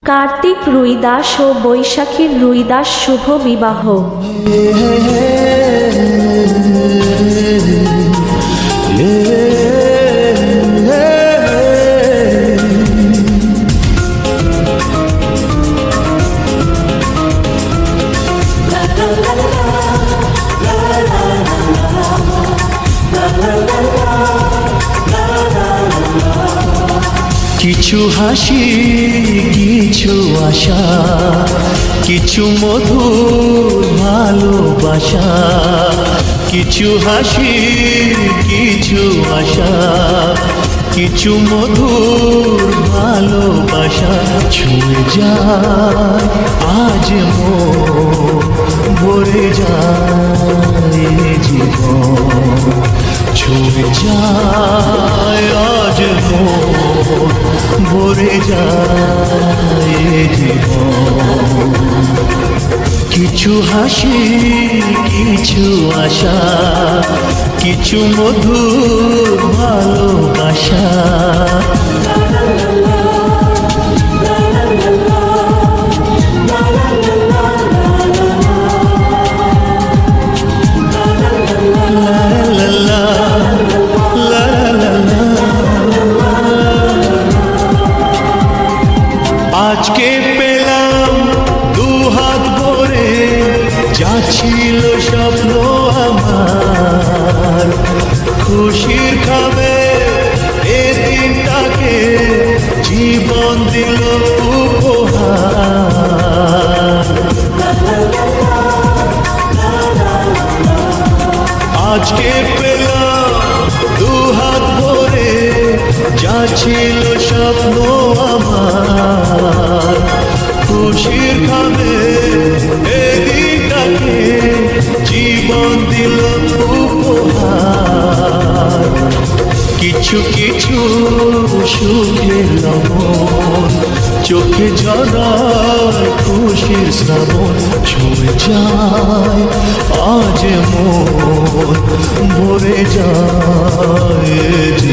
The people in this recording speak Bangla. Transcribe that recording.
কার্তিক রুইদাস ও বৈশাখীর রুইদাস শুভ বিবাহ। কিছু হাসি, কিছু আশা, কিছু মধুর ভালোবাসা। কিছু হাসি, কিছু আশা, কিছু মধুর ভালোবাসা। ছুঁয়ে যায় আজ মন, ভরে যায় জীবন। ছুঁয়ে যায় আজ মন, ভরে যায় জীবন। কিছু হাসি, কিছু আশা, কিছু মধুর ভালোবাসা। আজকে পেলাম দুহাত ভরে, যা ছিল স্বপ্ন আমার। খুশির খাবে এ দিনটাকে, জীবন দিল উপহার। আজকে পেলাম দুহাত ভরে, যা ছিল স্বপ্ন আমার। খুশির খাবে এদিনটাকে, জীবন দিল উপহার। কিছু কিছু সুখের লবণ, চোখে ঝরায় খুশির শ্রাবণ। ছুঁয়ে যায় আজ মন, ভরে যায়